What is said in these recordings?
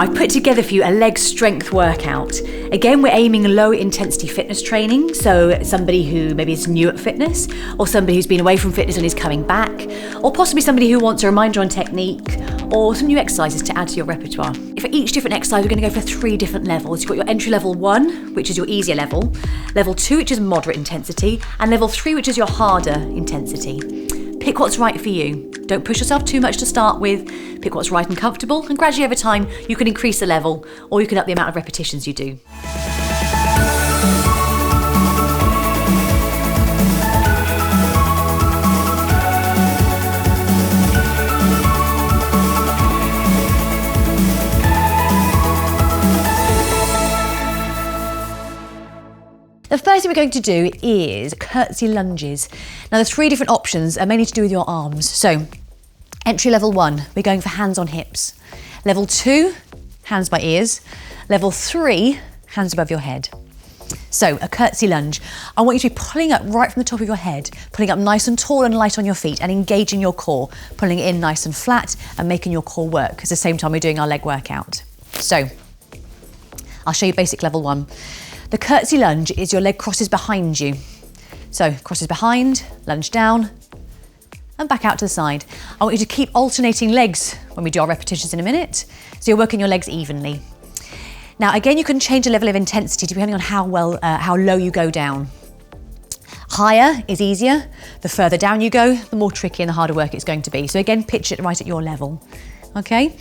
I've put together for you a leg strength workout. Again, we're aiming low intensity fitness training, so somebody who maybe is new at fitness, or somebody who's been away from fitness and is coming back, or possibly somebody who wants a reminder on technique, or some new exercises to add to your repertoire. For each different exercise, we're going to go for 3 different levels. You've got your entry level 1, which is your easier level, level 2, which is moderate intensity, and level 3, which is your harder intensity. Pick what's right for you. Don't push yourself too much to start with. Pick what's right and comfortable, and gradually over time, you can increase the level, or you can up the amount of repetitions you do. The first thing we're going to do is curtsy lunges. Now there's 3 different options, mainly to do with your arms. So entry level 1, we're going for hands on hips. Level 2, hands by ears. Level 3, hands above your head. So a curtsy lunge. I want you to be pulling up right from the top of your head, pulling up nice and tall and light on your feet and engaging your core, pulling it in nice and flat and making your core work. At the same time we're doing our leg workout. So I'll show you basic level 1. The curtsy lunge is your leg crosses behind you. So crosses behind, lunge down, and back out to the side. I want you to keep alternating legs when we do our repetitions in a minute, so you're working your legs evenly. Now again, you can change the level of intensity depending on how low you go down. Higher is easier. The further down you go, the more tricky and the harder work it's going to be. So again, pitch it right at your level. Okay,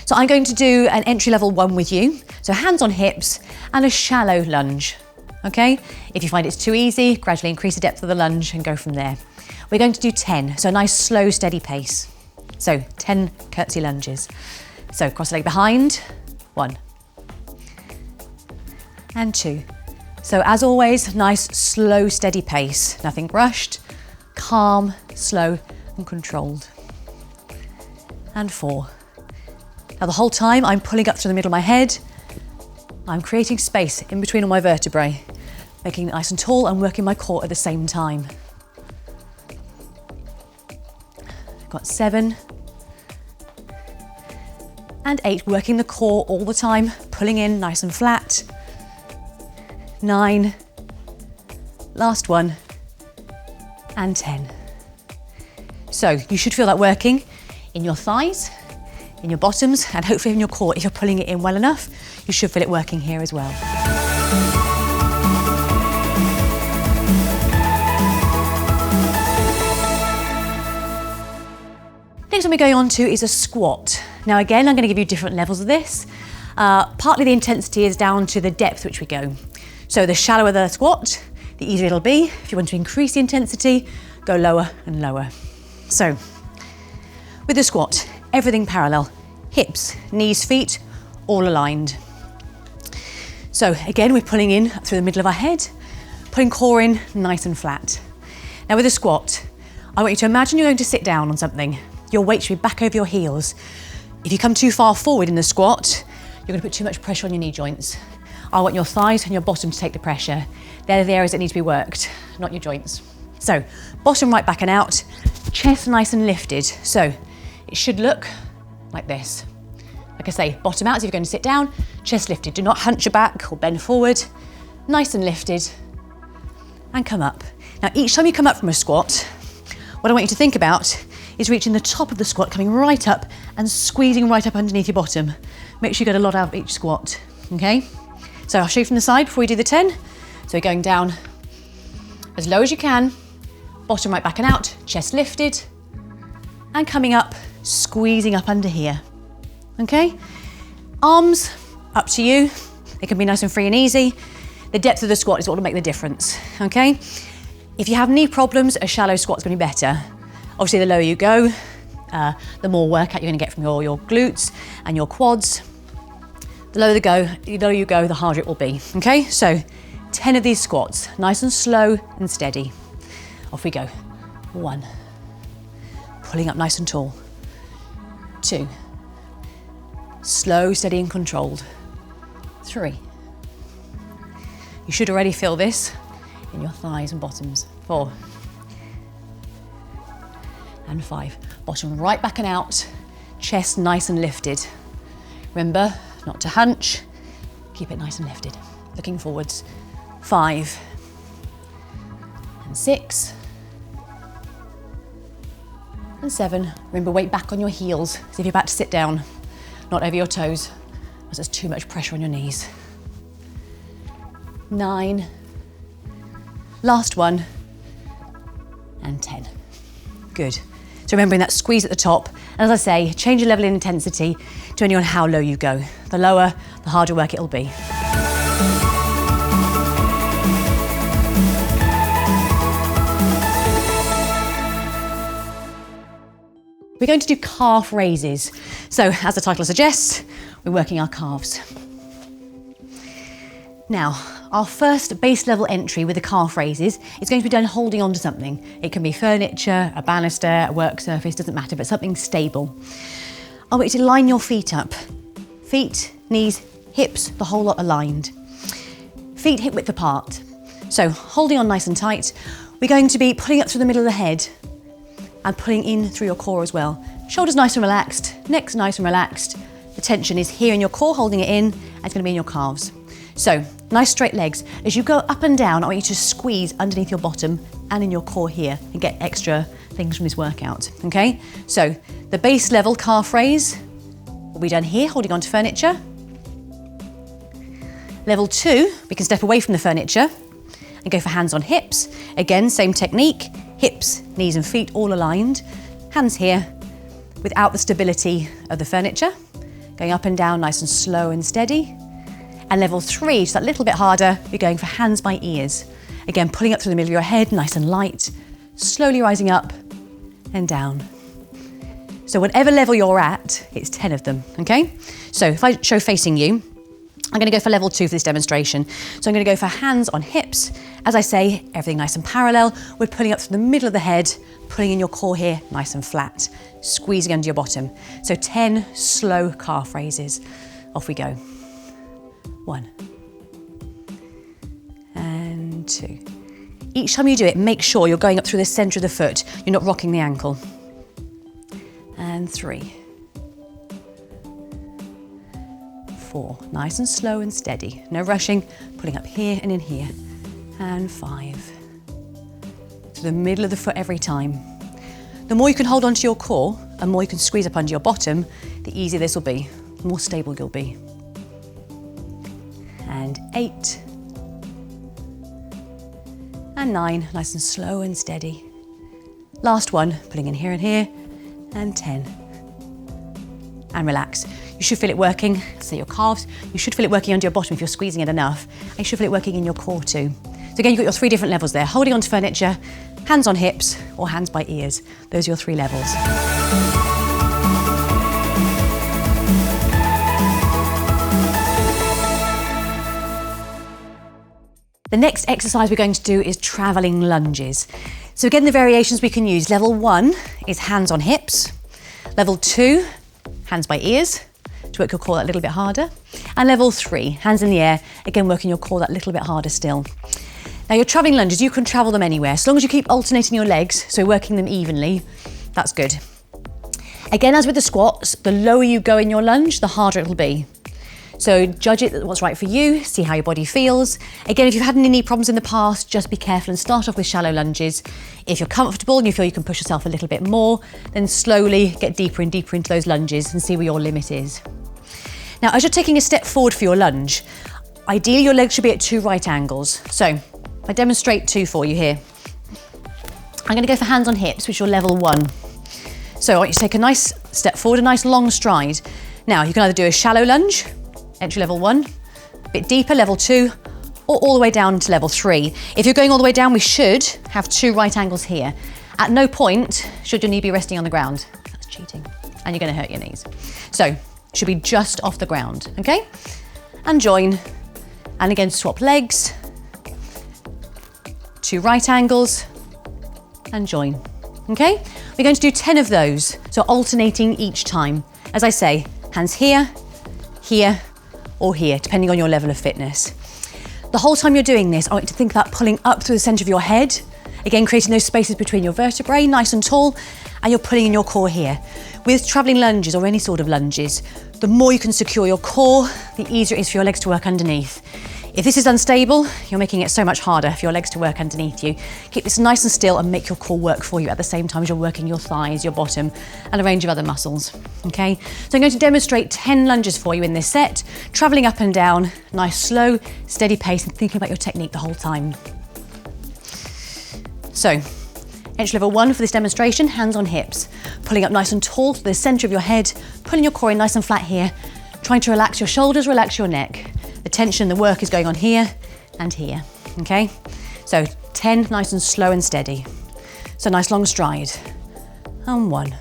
so I'm going to do an entry level 1 with you. So hands on hips and a shallow lunge. Okay, if you find it's too easy, gradually increase the depth of the lunge and go from there. We're going to do 10, so a nice slow, steady pace. So 10 curtsy lunges. So cross the leg behind, 1 and 2. So as always, nice, slow, steady pace. Nothing rushed, calm, slow and controlled. And 4. Now the whole time I'm pulling up through the middle of my head, I'm creating space in between all my vertebrae, making it nice and tall and working my core at the same time. I've got 7 and 8, working the core all the time, pulling in nice and flat. 9, last 1, and 10. So you should feel that working in your thighs, in your bottoms, and hopefully in your core. If you're pulling it in well enough, you should feel it working here as well. Next one we're going on to is a squat. Now again, I'm going to give you different levels of this. Partly the intensity is down to the depth which we go. So the shallower the squat, the easier it'll be. If you want to increase the intensity, go lower and lower. So with the squat, everything parallel, hips, knees, feet, all aligned. So again, we're pulling in through the middle of our head, pulling core in nice and flat. Now with a squat, I want you to imagine you're going to sit down on something. Your weight should be back over your heels. If you come too far forward in the squat, you're going to put too much pressure on your knee joints. I want your thighs and your bottom to take the pressure. They're the areas that need to be worked, not your joints. So bottom right back and out, chest nice and lifted. So it should look like this. Like I say, bottom out, so if you're going to sit down, chest lifted. Do not hunch your back or bend forward. Nice and lifted. And come up. Now, each time you come up from a squat, what I want you to think about is reaching the top of the squat, coming right up and squeezing right up underneath your bottom. Make sure you get a lot out of each squat, okay? So I'll show you from the side before we do the 10. So we're going down as low as you can, bottom right back and out, chest lifted, and coming up, squeezing up under here, okay? Arms, up to you. They can be nice and free and easy. The depth of the squat is what will make the difference, okay? If you have knee problems, a shallow squat's gonna be better. Obviously, the lower you go, the more workout you're gonna get from your glutes and your quads. The lower you go, the harder it will be, okay? So 10 of these squats, nice and slow and steady. Off we go. 1, pulling up nice and tall. 2, slow, steady and controlled. 3, you should already feel this in your thighs and bottoms. 4, and 5. Bottom right back and out, chest nice and lifted. Remember, not to hunch. Keep it nice and lifted, looking forwards. 5 and 6 and 7. Remember, weight back on your heels as if you're about to sit down, not over your toes, as there's too much pressure on your knees. 9, last one, and 10. Good. So remembering that squeeze at the top, and as I say, change your level in intensity depending on how low you go. The lower, the harder work it'll be. We're going to do calf raises. So as the title suggests, we're working our calves. Now, our first base level entry with the calf raises is going to be done holding on to something. It can be furniture, a banister, a work surface, doesn't matter, but something stable. I want you to line your feet up. Feet, knees, hips, the whole lot aligned. Feet hip width apart. So holding on nice and tight, we're going to be pulling up through the middle of the head and pulling in through your core as well. Shoulders nice and relaxed, neck's nice and relaxed. The tension is here in your core, holding it in, and it's going to be in your calves. So, nice straight legs. As you go up and down, I want you to squeeze underneath your bottom and in your core here and get extra things from this workout, okay? So, the base level calf raise will be done here, holding onto furniture. Level 2, we can step away from the furniture and go for hands on hips. Again, same technique, hips, knees and feet all aligned. Hands here, without the stability of the furniture. Going up and down, nice and slow and steady. And level 3, just that little bit harder, you're going for hands by ears. Again, pulling up through the middle of your head, nice and light, slowly rising up and down. So whatever level you're at, it's 10 of them, okay? So if I show facing you, I'm gonna go for level 2 for this demonstration. So I'm gonna go for hands on hips. As I say, everything nice and parallel. We're pulling up through the middle of the head, pulling in your core here, nice and flat, squeezing under your bottom. So 10 slow calf raises. Off we go. 1 and 2. Each time you do it, make sure you're going up through the center of the foot. You're not rocking the ankle. And 3. 4, nice and slow and steady. No rushing, pulling up here and in here. And 5. To the middle of the foot every time. The more you can hold onto your core and the more you can squeeze up under your bottom, the easier this will be, the more stable you'll be. And 8. And 9, nice and slow and steady. Last one, pulling in here and here. And 10. And relax. You should feel it working, so your calves. You should feel it working under your bottom if you're squeezing it enough. And you should feel it working in your core too. So again, you've got your 3 different levels there. Holding onto furniture, hands on hips, or hands by ears. Those are your 3 levels. The next exercise we're going to do is traveling lunges. So again, the variations we can use. Level 1 is hands on hips. Level 2, hands by ears, to work your core that little bit harder. And level 3, hands in the air, again working your core that little bit harder still. Now your traveling lunges, you can travel them anywhere. As long as you keep alternating your legs, so working them evenly, that's good. Again, as with the squats, the lower you go in your lunge, the harder it'll be. So judge it what's right for you, see how your body feels. Again, if you've had any knee problems in the past, just be careful and start off with shallow lunges. If you're comfortable and you feel you can push yourself a little bit more, then slowly get deeper and deeper into those lunges and see where your limit is. Now, as you're taking a step forward for your lunge, ideally your legs should be at 2 right angles. So I demonstrate 2 for you here. I'm gonna go for hands on hips, which is your level 1. So I want you to take a nice step forward, a nice long stride. Now, you can either do a shallow lunge, entry level 1, a bit deeper, level 2, or all the way down to level 3. If you're going all the way down, we should have 2 right angles here. At no point should your knee be resting on the ground. That's cheating. And you're gonna hurt your knees. So, it should be just off the ground, okay? And join. And again, swap legs. 2 right angles. And join, okay? We're going to do 10 of those, so alternating each time. As I say, hands here, here, or here, depending on your level of fitness. The whole time you're doing this, I want you to think about pulling up through the center of your head Again, creating those spaces between your vertebrae, nice and tall, and you're pulling in your core here. With traveling lunges or any sort of lunges, the more you can secure your core, the easier it is for your legs to work underneath. If this is unstable, you're making it so much harder for your legs to work underneath you. Keep this nice and still and make your core work for you at the same time as you're working your thighs, your bottom, and a range of other muscles, okay? So I'm going to demonstrate 10 lunges for you in this set, traveling up and down, nice, slow, steady pace, and thinking about your technique the whole time. So, entry level 1 for this demonstration, hands on hips, pulling up nice and tall to the center of your head, pulling your core in nice and flat here, trying to relax your shoulders, relax your neck. The tension, the work is going on here and here, okay? So 10, nice and slow and steady. So nice long stride, and 1.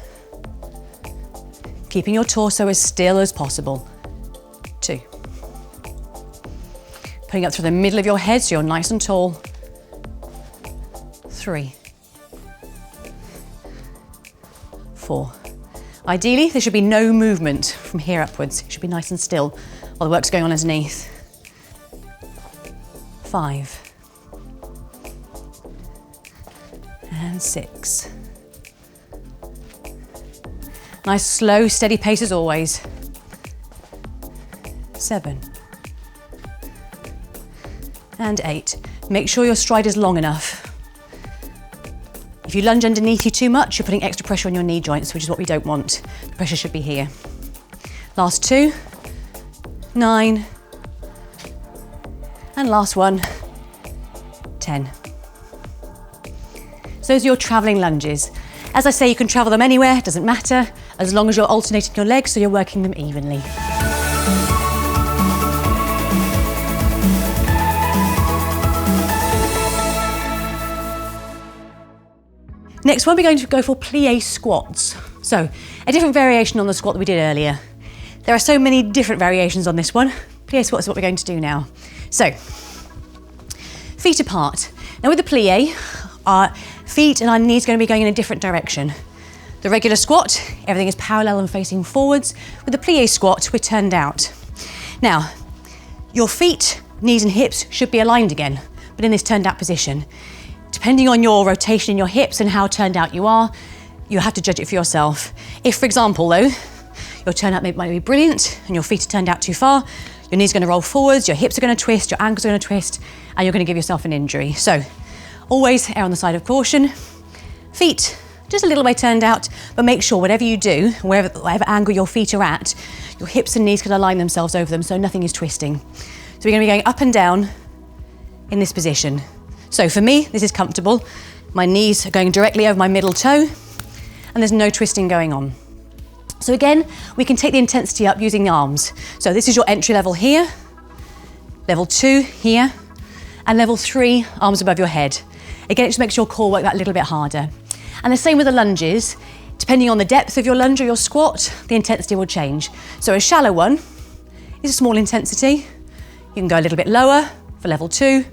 Keeping your torso as still as possible, 2. Putting up through the middle of your head so you're nice and tall, 3. 4. Ideally, there should be no movement from here upwards. It should be nice and still while the work's going on underneath. 5. And 6. Nice, slow, steady pace as always. 7. And 8. Make sure your stride is long enough. If you lunge underneath you too much, you're putting extra pressure on your knee joints, which is what we don't want. The pressure should be here. Last 2, 9, and last one, 10. So those are your traveling lunges. As I say, you can travel them anywhere, it doesn't matter, as long as you're alternating your legs so you're working them evenly. Next one, we're going to go for plie squats. So, a different variation on the squat that we did earlier. There are so many different variations on this one. Plie squats is what we're going to do now. So, feet apart. Now with the plie, our feet and our knees are going to be going in a different direction. The regular squat, everything is parallel and facing forwards. With the plie squat, we're turned out. Now, your feet, knees and hips should be aligned again, but in this turned out position. Depending on your rotation in your hips and how turned out you are, you have to judge it for yourself. If, for example, though, your turnout might be brilliant and your feet are turned out too far, your knees are going to roll forwards, your hips are going to twist, your ankles are going to twist, and you're going to give yourself an injury. So, always err on the side of caution. Feet, just a little way turned out, but make sure whatever you do, whatever angle your feet are at, your hips and knees can align themselves over them so nothing is twisting. So we're going to be going up and down in this position. So for me, this is comfortable. My knees are going directly over my middle toe, and there's no twisting going on. So again, we can take the intensity up using the arms. So this is your entry level here, level 2 here, and level 3, arms above your head. Again, it just makes your core work that little bit harder. And the same with the lunges. Depending on the depth of your lunge or your squat, the intensity will change. So a shallow one is a small intensity. You can go a little bit lower for level 2,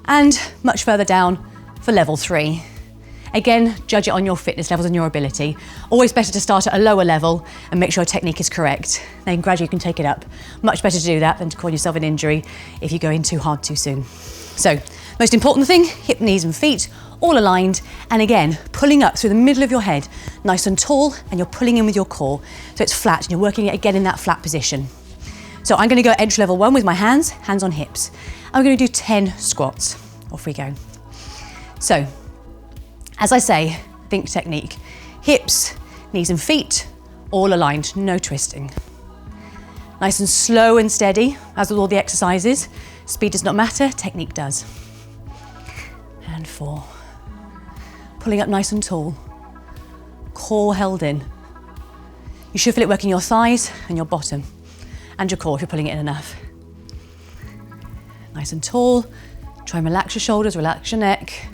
and much further down for level 3. Again, judge it on your fitness levels and your ability. Always better to start at a lower level and make sure your technique is correct. Then gradually you can take it up. Much better to do that than to cause yourself an injury if you go in too hard too soon. So, most important thing, hip, knees and feet, all aligned. And again, pulling up through the middle of your head, nice and tall, and you're pulling in with your core. So it's flat and you're working it again in that flat position. So I'm going to go entry level 1 with my hands on hips. I'm going to do 10 squats. Off we go. So, as I say, think technique. Hips, knees and feet, all aligned, no twisting. Nice and slow and steady, as with all the exercises. Speed does not matter, technique does. And 4. Pulling up nice and tall. Core held in. You should feel it working your thighs and your bottom, and your core if you're pulling it in enough. Nice and tall. Try and relax your shoulders, relax your neck.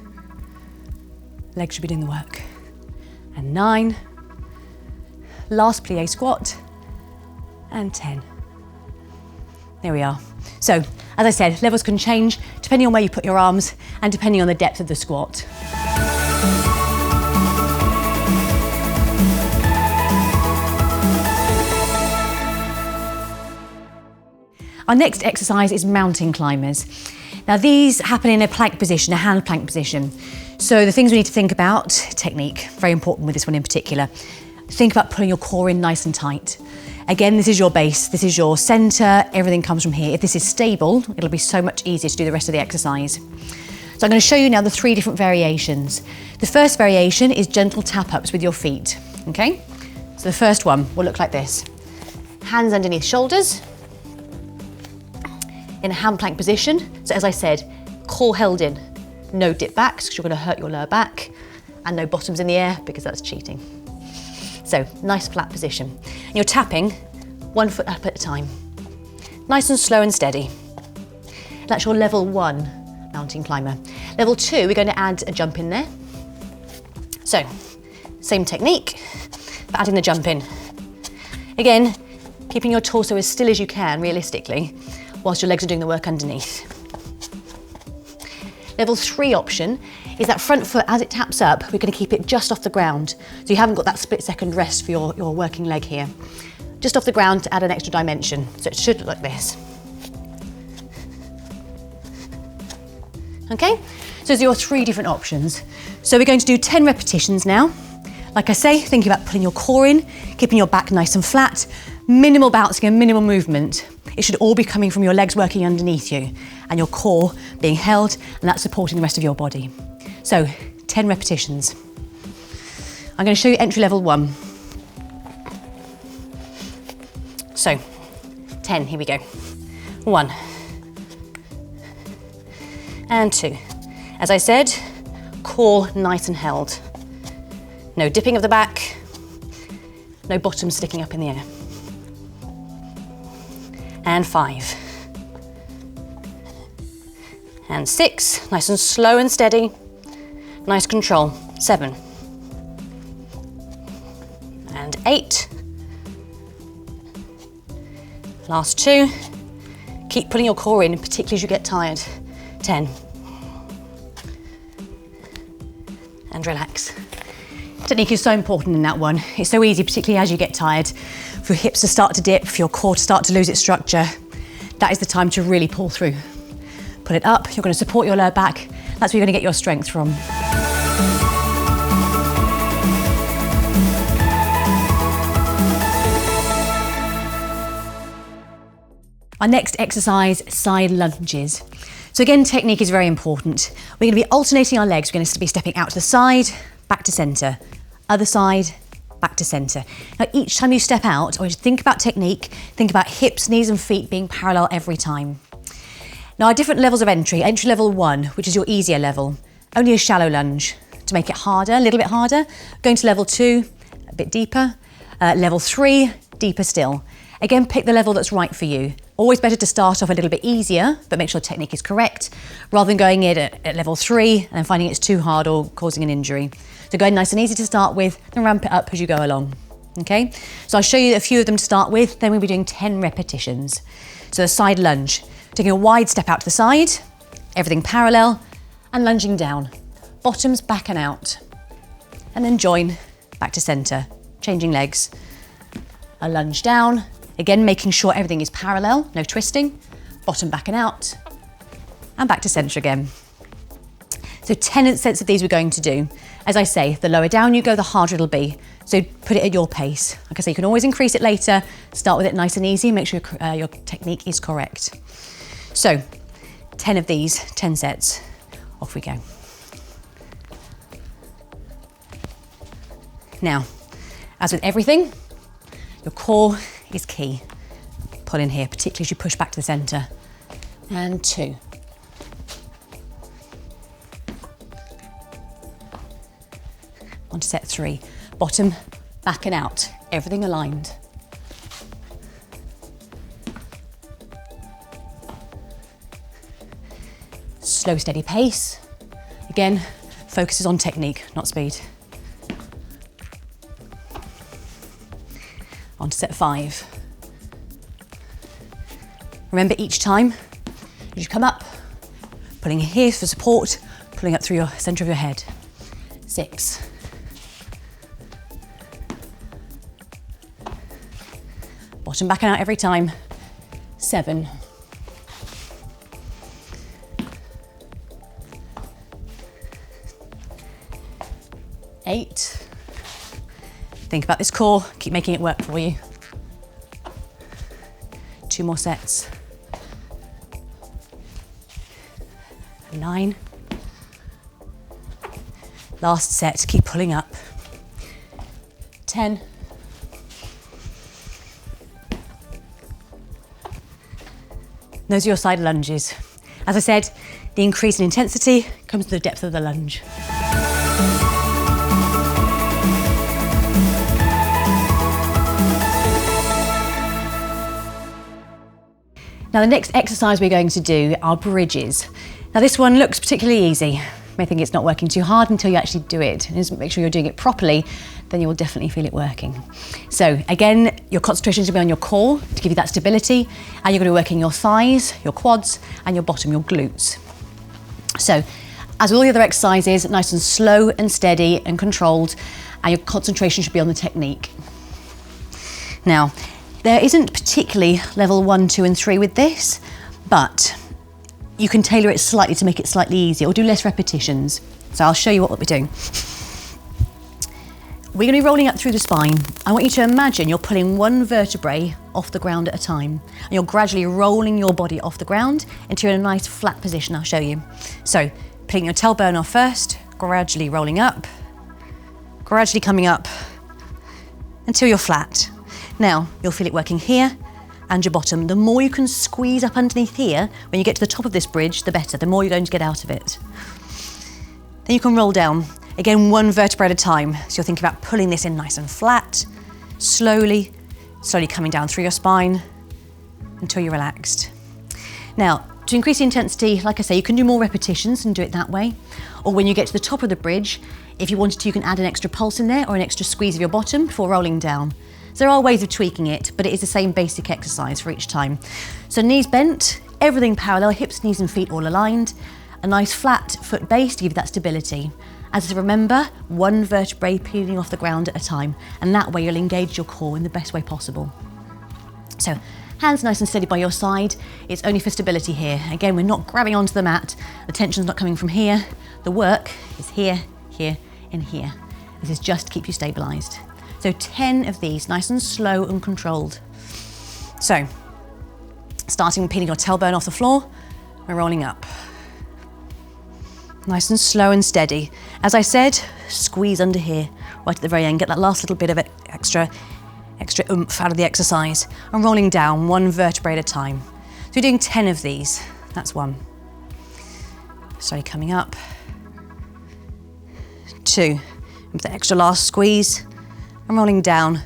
Legs should be doing the work. And 9. Last plie squat. And 10. There we are. So, as I said, levels can change depending on where you put your arms and depending on the depth of the squat. Our next exercise is mountain climbers. Now these happen in a plank position, a hand plank position. So the things we need to think about, technique, very important with this one in particular. Think about pulling your core in nice and tight. Again, this is your base, this is your center, everything comes from here. If this is stable, it'll be so much easier to do the rest of the exercise. So I'm going to show you now the 3 different variations. The first variation is gentle tap-ups with your feet, okay? So the first one will look like this. Hands underneath shoulders, in a hand plank position. So as I said, core held in, no dip backs because you're going to hurt your lower back, and no bottoms in the air because that's cheating. So nice flat position. And you're tapping 1 foot up at a time. Nice and slow and steady. That's your level 1 mountain climber. Level 2, we're going to add a jump in there. So same technique, but adding the jump in. Again, keeping your torso as still as you can, realistically, whilst your legs are doing the work underneath. Level 3 option is that front foot, as it taps up, we're going to keep it just off the ground. So you haven't got that split second rest for your working leg here. Just off the ground to add an extra dimension. So it should look like this. Okay, so those are your 3 different options. So we're going to do 10 repetitions now. Like I say, thinking about pulling your core in, keeping your back nice and flat, minimal bouncing and minimal movement. It should all be coming from your legs working underneath you and your core being held, and that's supporting the rest of your body. So 10 repetitions. I'm going to show you entry level 1. So 10, here we go. 1 and 2. As I said, core nice and held. No dipping of the back, no bottom sticking up in the air. And 5. And 6, nice and slow and steady. Nice control. 7. And 8. Last 2. Keep pulling your core in, particularly as you get tired. 10. And relax. Technique is so important in that one. It's so easy, particularly as you get tired, for your hips to start to dip, for your core to start to lose its structure. That is the time to really pull through. Pull it up, you're going to support your lower back. That's where you're going to get your strength from. Our next exercise, side lunges. So again, technique is very important. We're going to be alternating our legs. We're going to be stepping out to the side, back to centre, other side, back to centre. Now each time you step out, I want you to think about technique, think about hips, knees and feet being parallel every time. Now our different levels of entry. Entry level 1, which is your easier level, only a shallow lunge to make it harder, a little bit harder. Going to level 2, a bit deeper. Level 3, deeper still. Again, pick the level that's right for you. Always better to start off a little bit easier, but make sure technique is correct, rather than going in at level 3 and then finding it's too hard or causing an injury. So go nice and easy to start with, then ramp it up as you go along. Okay? So I'll show you a few of them to start with, then we'll be doing 10 repetitions. So a side lunge, taking a wide step out to the side, everything parallel, and lunging down. Bottoms back and out. And then join back to centre, changing legs. A lunge down, again making sure everything is parallel, no twisting. Bottom back and out, and back to centre again. So 10 sets of these we're going to do. As I say, the lower down you go, the harder it'll be. So put it at your pace. Like I say, you can always increase it later. Start with it nice and easy, make sure your technique is correct. So 10 of these, 10 sets, off we go. Now, as with everything, your core is key. Pull in here, particularly as you push back to the centre. And 2. On to set 3. Bottom, back and out. Everything aligned. Slow, steady pace. Again, focuses on technique, not speed. On to set 5. Remember each time, as you come up, pulling here for support, pulling up through your centre of your head. 6. Bottom back and out every time. 7. 8. Think about this core, keep making it work for you. 2 more sets. 9. Last set, keep pulling up. 10. Those are your side lunges. As I said, the increase in intensity comes to the depth of the lunge. Now the next exercise we're going to do are bridges. Now this one looks particularly easy. You may think it's not working too hard until you actually do it. And just make sure you're doing it properly, then you will definitely feel it working. So again, your concentration is going to be on your core to give you that stability, and you're going to be working your thighs, your quads, and your bottom, your glutes. So as with all the other exercises, nice and slow and steady and controlled, and your concentration should be on the technique. Now, there isn't particularly level 1, 2, and 3 with this, but you can tailor it slightly to make it slightly easier or do less repetitions. So I'll show you what we're doing. We're going to be rolling up through the spine. I want you to imagine you're pulling one vertebrae off the ground at a time, and you're gradually rolling your body off the ground until you're in a nice flat position. I'll show you. So pulling your tailbone off first, gradually rolling up, gradually coming up until you're flat. Now, you'll feel it working here and your bottom. The more you can squeeze up underneath here, when you get to the top of this bridge, the better, the more you're going to get out of it. Then you can roll down. Again, one vertebra at a time. So you're thinking about pulling this in nice and flat, slowly coming down through your spine until you're relaxed. Now, to increase the intensity, like I say, you can do more repetitions and do it that way. Or when you get to the top of the bridge, if you wanted to, you can add an extra pulse in there or an extra squeeze of your bottom before rolling down. So there are ways of tweaking it, but it is the same basic exercise for each time. So knees bent, everything parallel, hips, knees and feet all aligned. A nice flat foot base to give you that stability. As remember, one vertebrae peeling off the ground at a time, and that way you'll engage your core in the best way possible. So hands nice and steady by your side. It's only for stability here. Again, we're not grabbing onto the mat. The tension's not coming from here. The work is here, here, and here. This is just to keep you stabilised. So 10 of these, nice and slow and controlled. So, starting with peeling your tailbone off the floor, we're rolling up. Nice and slow and steady. As I said, squeeze under here, right at the very end, get that last little bit of it, extra oomph out of the exercise. And rolling down, one vertebrae at a time. So you're doing 10 of these, that's 1. Slowly coming up. 2, with the extra last squeeze. And rolling down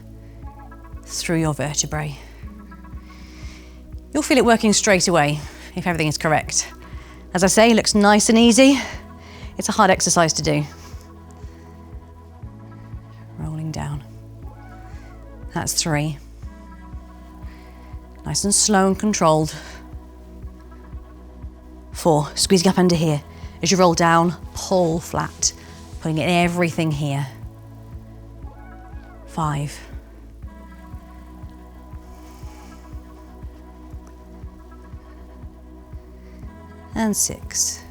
through your vertebrae. You'll feel it working straight away if everything is correct. As I say, it looks nice and easy. It's a hard exercise to do. Rolling down. That's 3. Nice and slow and controlled. 4, squeezing up under here. As you roll down, pull flat, putting in everything here. 5. And 6.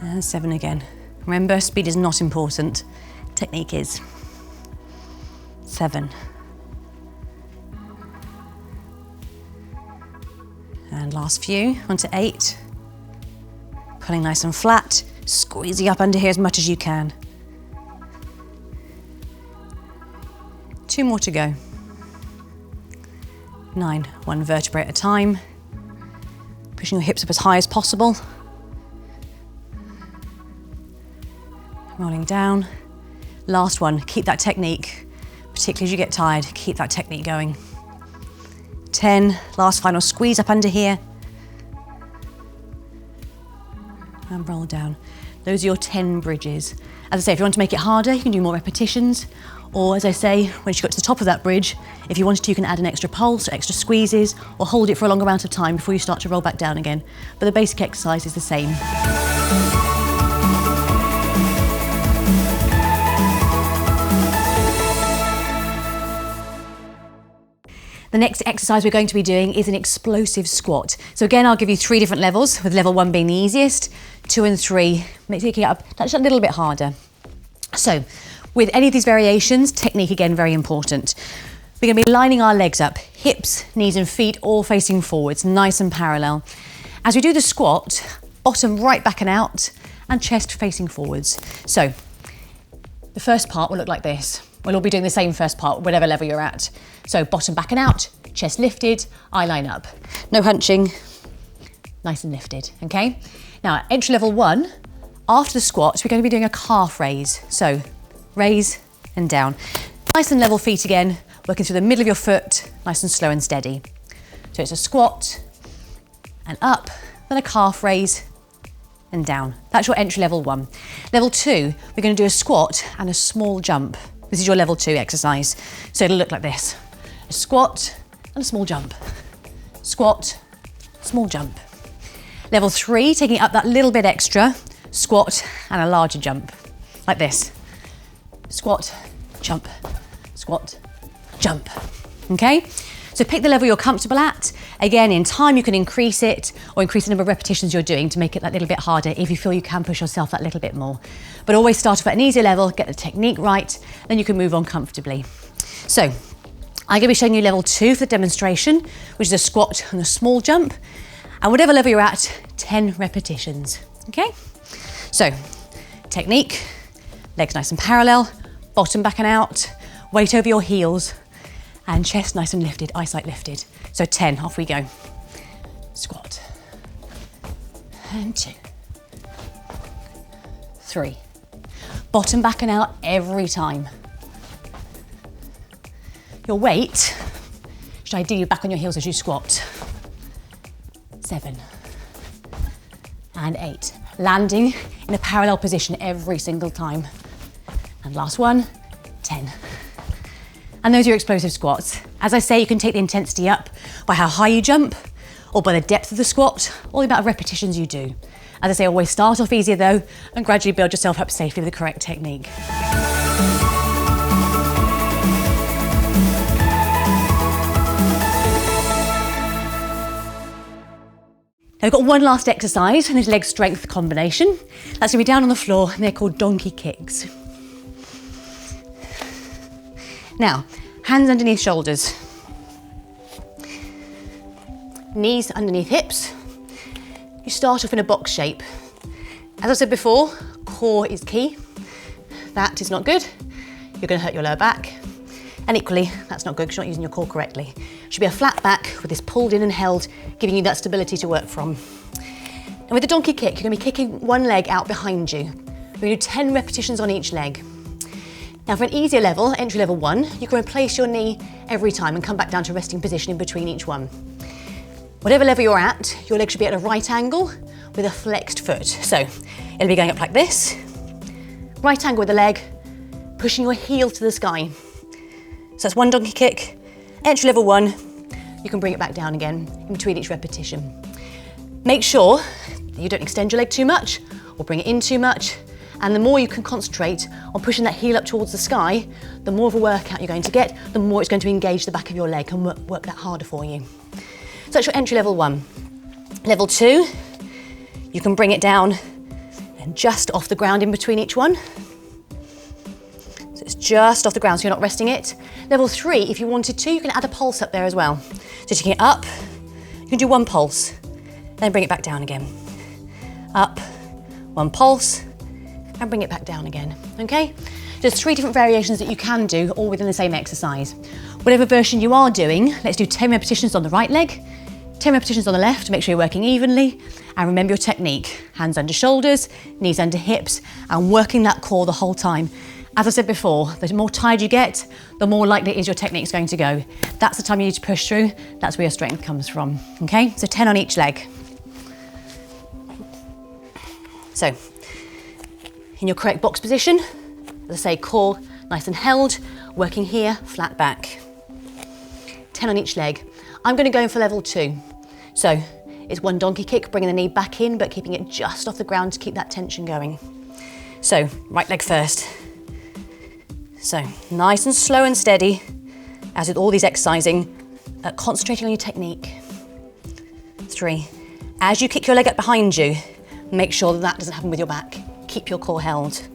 And 7 again. Remember, speed is not important. Technique is. 7. And last few, onto 8. Pulling nice and flat. Squeezing up under here as much as you can. 2 more to go. 9, one vertebrae at a time. Pushing your hips up as high as possible. Rolling down. Last one, keep that technique, particularly as you get tired, keep that technique going. 10, last final squeeze up under here. And roll down. Those are your 10 bridges. As I say, if you want to make it harder, you can do more repetitions. Or as I say, once you got to the top of that bridge, if you wanted to, you can add an extra pulse or extra squeezes or hold it for a longer amount of time before you start to roll back down again. But the basic exercise is the same. The The next exercise we're going to be doing is an explosive squat. So again, I'll give you 3 different levels, with level 1 being the easiest, 2 and 3, taking it up that's a little bit harder. So with any of these variations, technique again, very important. We're going to be lining our legs up, hips, knees and feet all facing forwards, nice and parallel. As we do the squat, bottom right back and out, and chest facing forwards. So the first part will look like this. We'll all be doing the same first part, whatever level you're at. So bottom back and out, chest lifted, eye line up. No hunching, nice and lifted, okay? Now, entry level 1, after the squat, we're going to be doing a calf raise. So raise and down. Nice and level feet again, working through the middle of your foot, nice and slow and steady. So it's a squat and up, then a calf raise and down. That's your entry level 1. Level 2, we're going to do a squat and a small jump. This is your level 2 exercise. So it'll look like this. A squat and a small jump. Squat, small jump. Level 3, taking it up that little bit extra, squat and a larger jump. Like this. Squat, jump, squat, jump. Okay? So pick the level you're comfortable at. Again, in time you can increase it or increase the number of repetitions you're doing to make it that little bit harder if you feel you can push yourself that little bit more. But always start off at an easier level, get the technique right, then you can move on comfortably. So I'm going to be showing you level 2 for the demonstration, which is a squat and a small jump. And whatever level you're at, 10 repetitions. Okay? So technique, legs nice and parallel, bottom back and out, weight over your heels, and chest nice and lifted, eyesight lifted. So 10, off we go. Squat. And 2. 3. Bottom back and out every time. Your weight should ideally be back on your heels as you squat. 7. And 8. Landing in a parallel position every single time. And last one, 10. And those are your explosive squats. As I say, you can take the intensity up by how high you jump, or by the depth of the squat, or the amount of repetitions you do. As I say, always start off easier though, and gradually build yourself up safely with the correct technique. Now we've got one last exercise, and this leg strength combination. That's gonna be down on the floor, and they're called donkey kicks. Now, hands underneath shoulders. Knees underneath hips. You start off in a box shape. As I said before, core is key. That is not good. You're going to hurt your lower back. And equally, that's not good because you're not using your core correctly. It should be a flat back with this pulled in and held, giving you that stability to work from. And with the donkey kick, you're going to be kicking one leg out behind you. We're going to do 10 repetitions on each leg. Now for an easier level, entry level 1, you can replace your knee every time and come back down to resting position in between each one. Whatever level you're at, your leg should be at a right angle with a flexed foot. So it'll be going up like this, right angle with the leg, pushing your heel to the sky. So that's one donkey kick, entry level 1, you can bring it back down again in between each repetition. Make sure that you don't extend your leg too much or bring it in too much. And the more you can concentrate on pushing that heel up towards the sky, the more of a workout you're going to get, the more it's going to engage the back of your leg and work that harder for you. So that's your entry level 1. Level 2, you can bring it down and just off the ground in between each one. So it's just off the ground, so you're not resting it. Level 3, if you wanted to, you can add a pulse up there as well. So taking it up, you can do 1 pulse, then bring it back down again. Up, 1 pulse, and bring it back down again, okay? There's 3 different variations that you can do, all within the same exercise. Whatever version you are doing, let's do 10 repetitions on the right leg, 10 repetitions on the left to make sure you're working evenly, and remember your technique. Hands under shoulders, knees under hips, and working that core the whole time. As I said before, the more tired you get, the more likely it is your technique's going to go. That's the time you need to push through, that's where your strength comes from, okay? So 10 on each leg. So, in your correct box position, as I say, core nice and held, working here, flat back. 10 on each leg. I'm going to go in for level 2. So it's 1 donkey kick, bringing the knee back in, but keeping it just off the ground to keep that tension going. So right leg first. So nice and slow and steady, as with all these exercising, concentrating on your technique. 3. As you kick your leg up behind you, make sure that that doesn't happen with your back. Keep your core held.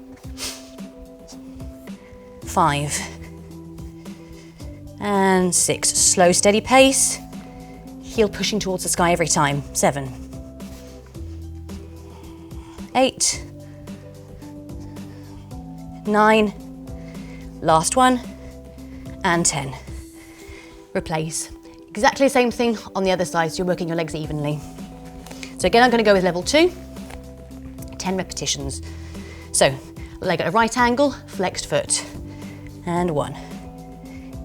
5. And 6. Slow, steady pace. Heel pushing towards the sky every time. 7. 8. 9. Last one. And 10. Replace. Exactly the same thing on the other side, so you're working your legs evenly. So again, I'm going to go with level 2. 10 repetitions. So, leg at a right angle, flexed foot. And 1.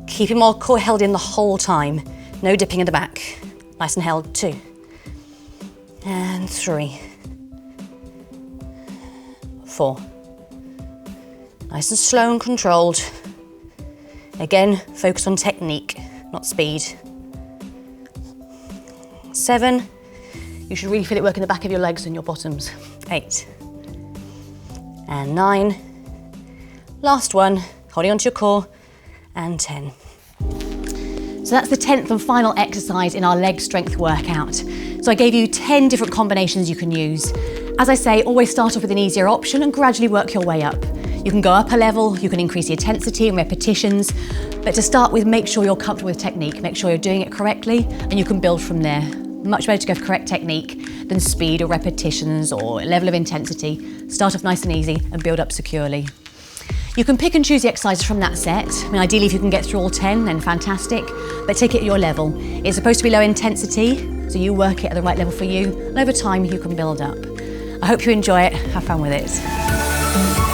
Keep your core held in the whole time. No dipping in the back. Nice and held. 2. And 3. 4. Nice and slow and controlled. Again, focus on technique, not speed. 7. You should really feel it working the back of your legs and your bottoms. 8. And 9. Last one, holding onto your core. And 10. So that's the 10th and final exercise in our leg strength workout. So I gave you 10 different combinations you can use. As I say, always start off with an easier option and gradually work your way up. You can go up a level, you can increase the intensity and repetitions, but to start with, make sure you're comfortable with technique, make sure you're doing it correctly, and you can build from there. Much better to go for correct technique than speed or repetitions or level of intensity. Start off nice and easy and build up securely. You can pick and choose the exercises from that set. I mean, ideally, if you can get through all 10, then fantastic, but take it at your level. It's supposed to be low intensity, so you work it at the right level for you, and over time, you can build up. I hope you enjoy it, have fun with it.